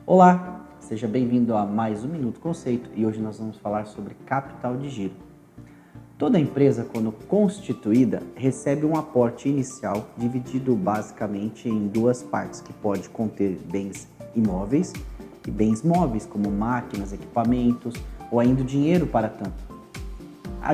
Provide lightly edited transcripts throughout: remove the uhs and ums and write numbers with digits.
Olá, seja bem-vindo a mais um Minuto Conceito e hoje nós vamos falar sobre capital de giro. Toda empresa, quando constituída, recebe um aporte inicial dividido basicamente em duas partes, que pode conter bens imóveis e bens móveis, como máquinas, equipamentos ou ainda o dinheiro para tanto.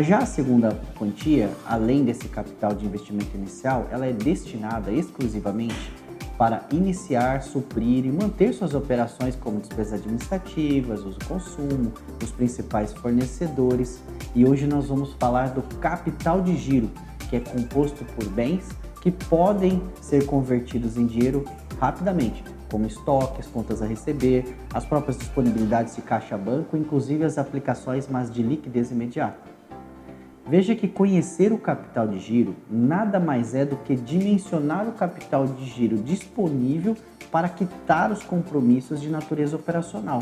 Já a segunda quantia, além desse capital de investimento inicial, ela é destinada exclusivamente para iniciar, suprir e manter suas operações como despesas administrativas, uso e consumo, os principais fornecedores. E hoje nós vamos falar do capital de giro, que é composto por bens que podem ser convertidos em dinheiro rapidamente, como estoques, contas a receber, as próprias disponibilidades de caixa banco, inclusive as aplicações mais de liquidez imediata. Veja que conhecer o capital de giro nada mais é do que dimensionar o capital de giro disponível para quitar os compromissos de natureza operacional.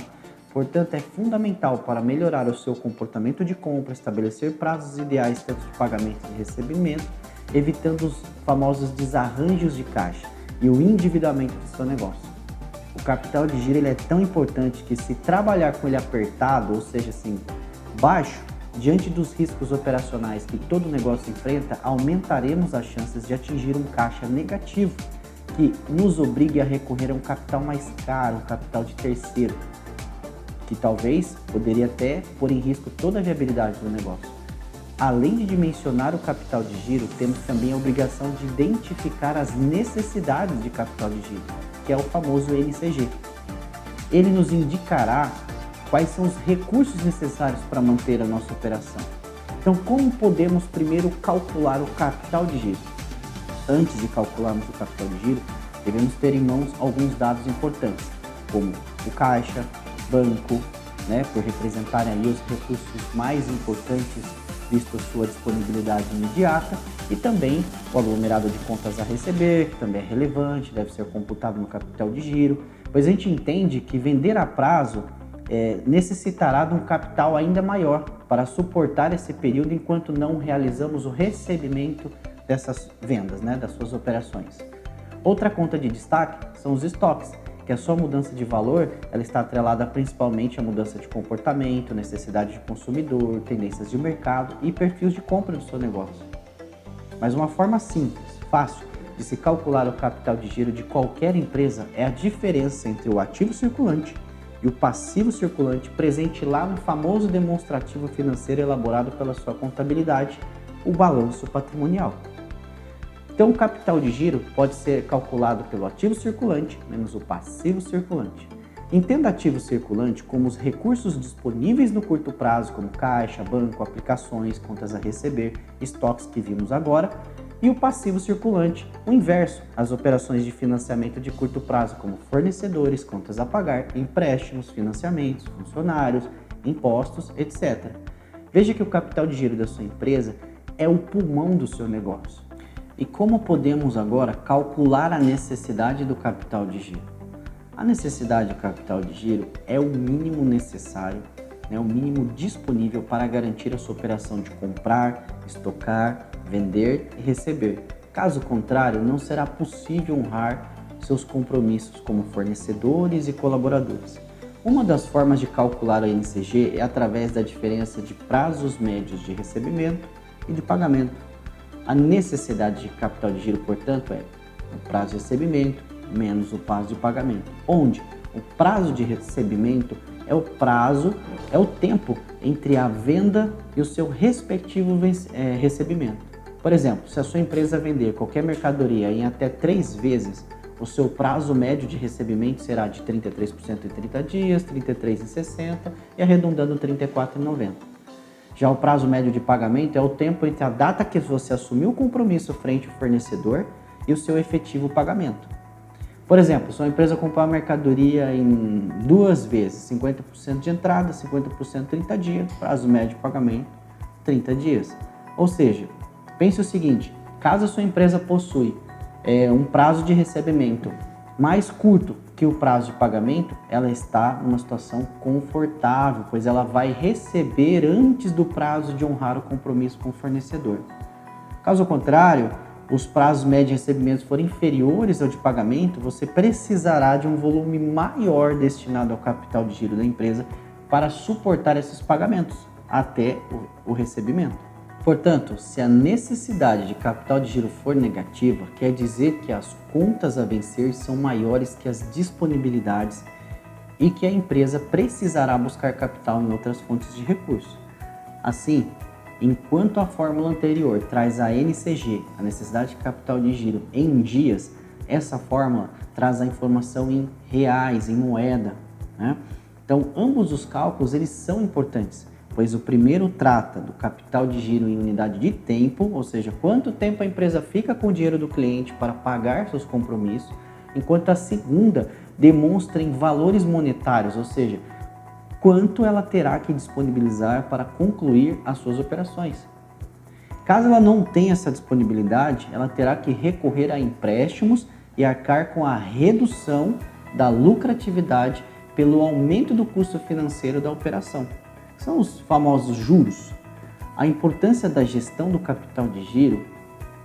Portanto, é fundamental para melhorar o seu comportamento de compra, estabelecer prazos ideais tanto de pagamento e de recebimento, evitando os famosos desarranjos de caixa e o endividamento do seu negócio. O capital de giro ele é tão importante que, se trabalhar com ele apertado, ou seja, assim, baixo, diante dos riscos operacionais que todo negócio enfrenta, aumentaremos as chances de atingir um caixa negativo, que nos obrigue a recorrer a um capital mais caro, um capital de terceiro, que talvez poderia até pôr em risco toda a viabilidade do negócio. Além de dimensionar o capital de giro, temos também a obrigação de identificar as necessidades de capital de giro, que é o famoso NCG. Ele nos indicará quais são os recursos necessários para manter a nossa operação. Então, como podemos primeiro calcular o capital de giro? Antes de calcularmos o capital de giro, devemos ter em mãos alguns dados importantes, como o caixa, banco, por representarem ali os recursos mais importantes, visto a sua disponibilidade imediata, e também o aglomerado de contas a receber, que também é relevante, deve ser computado no capital de giro, pois a gente entende que vender a prazo necessitará de um capital ainda maior para suportar esse período enquanto não realizamos o recebimento dessas vendas, das suas operações. Outra conta de destaque são os estoques, que a sua mudança de valor ela está atrelada principalmente à mudança de comportamento, necessidade de consumidor, tendências de mercado e perfis de compra do seu negócio. Mas uma forma simples, fácil, de se calcular o capital de giro de qualquer empresa é a diferença entre o ativo circulante e o passivo circulante presente lá no famoso demonstrativo financeiro elaborado pela sua contabilidade, o balanço patrimonial. Então, o capital de giro pode ser calculado pelo ativo circulante menos o passivo circulante. Entenda ativo circulante como os recursos disponíveis no curto prazo, como caixa, banco, aplicações, contas a receber, estoques que vimos agora, e o passivo circulante, o inverso, as operações de financiamento de curto prazo, como fornecedores, contas a pagar, empréstimos, financiamentos, funcionários, impostos, etc. Veja que o capital de giro da sua empresa é o pulmão do seu negócio. E como podemos agora calcular a necessidade do capital de giro? A necessidade do capital de giro é o mínimo necessário, o mínimo disponível para garantir a sua operação de comprar, estocar, vender e receber. Caso contrário, não será possível honrar seus compromissos como fornecedores e colaboradores. Uma das formas de calcular a NCG é através da diferença de prazos médios de recebimento e de pagamento. A necessidade de capital de giro, portanto, é o prazo de recebimento menos o prazo de pagamento, onde o prazo de recebimento é o tempo entre a venda e o seu respectivo recebimento. Por exemplo, se a sua empresa vender qualquer mercadoria em até 3 vezes, o seu prazo médio de recebimento será de 33% em 30 dias, 33% em 60 e arredondando 34% em 90. Já o prazo médio de pagamento é o tempo entre a data que você assumiu o compromisso frente ao fornecedor e o seu efetivo pagamento. Por exemplo, sua empresa comprar uma mercadoria em 2 vezes, 50% de entrada, 50% 30 dias, prazo médio de pagamento 30 dias. Ou seja, pense o seguinte, caso a sua empresa possui um prazo de recebimento mais curto que o prazo de pagamento, ela está numa situação confortável, pois ela vai receber antes do prazo de honrar o compromisso com o fornecedor. Caso contrário, os prazos médios de recebimentos forem inferiores ao de pagamento, você precisará de um volume maior destinado ao capital de giro da empresa para suportar esses pagamentos até o recebimento. Portanto, se a necessidade de capital de giro for negativa, quer dizer que as contas a vencer são maiores que as disponibilidades e que a empresa precisará buscar capital em outras fontes de recursos. Assim, enquanto a fórmula anterior traz a NCG, a necessidade de capital de giro, em dias, essa fórmula traz a informação em reais, em moeda, né? Então, ambos os cálculos eles são importantes, pois o primeiro trata do capital de giro em unidade de tempo, ou seja, quanto tempo a empresa fica com o dinheiro do cliente para pagar seus compromissos, enquanto a segunda demonstra em valores monetários, ou seja, quanto ela terá que disponibilizar para concluir as suas operações. Caso ela não tenha essa disponibilidade, ela terá que recorrer a empréstimos e arcar com a redução da lucratividade pelo aumento do custo financeiro da operação. São os famosos juros. A importância da gestão do capital de giro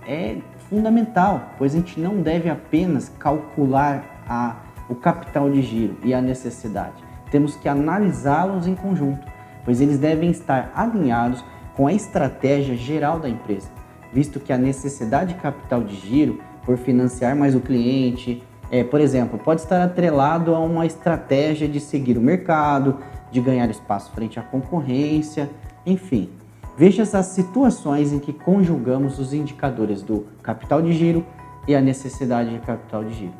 é fundamental, pois a gente não deve apenas calcular o capital de giro e a necessidade. Temos que analisá-los em conjunto, pois eles devem estar alinhados com a estratégia geral da empresa, visto que a necessidade de capital de giro por financiar mais o cliente, por exemplo, pode estar atrelado a uma estratégia de seguir o mercado, de ganhar espaço frente à concorrência, enfim. Veja as situações em que conjugamos os indicadores do capital de giro e a necessidade de capital de giro.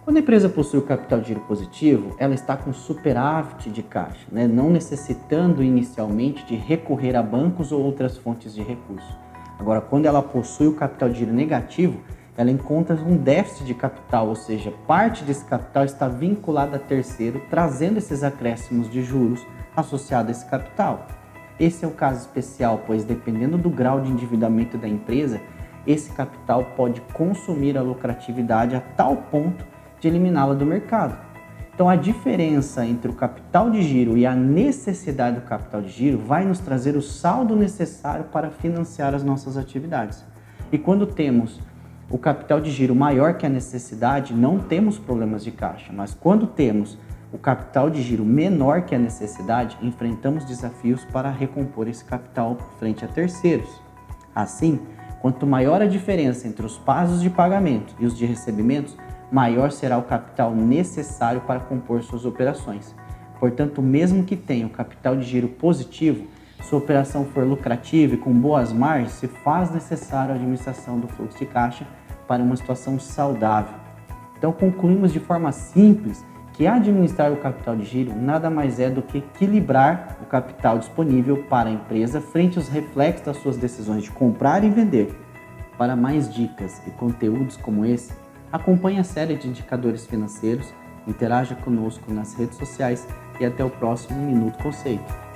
Quando a empresa possui o capital de giro positivo, ela está com superávit de caixa, né? Não necessitando inicialmente de recorrer a bancos ou outras fontes de recursos. Agora, quando ela possui o capital de giro negativo, ela encontra um déficit de capital, ou seja, parte desse capital está vinculada a terceiro, trazendo esses acréscimos de juros associados a esse capital. Esse é o caso especial, pois dependendo do grau de endividamento da empresa, esse capital pode consumir a lucratividade a tal ponto de eliminá-la do mercado. Então a diferença entre o capital de giro e a necessidade do capital de giro vai nos trazer o saldo necessário para financiar as nossas atividades. E quando temos o capital de giro maior que a necessidade, não temos problemas de caixa, mas quando temos o capital de giro menor que a necessidade, enfrentamos desafios para recompor esse capital frente a terceiros. Assim, quanto maior a diferença entre os prazos de pagamento e os de recebimentos, maior será o capital necessário para compor suas operações. Portanto, mesmo que tenha o capital de giro positivo, se a operação for lucrativa e com boas margens, se faz necessário a administração do fluxo de caixa para uma situação saudável. Então, concluímos de forma simples que administrar o capital de giro nada mais é do que equilibrar o capital disponível para a empresa frente aos reflexos das suas decisões de comprar e vender. Para mais dicas e conteúdos como esse, acompanhe a série de indicadores financeiros, interaja conosco nas redes sociais e até o próximo Minuto Conceito.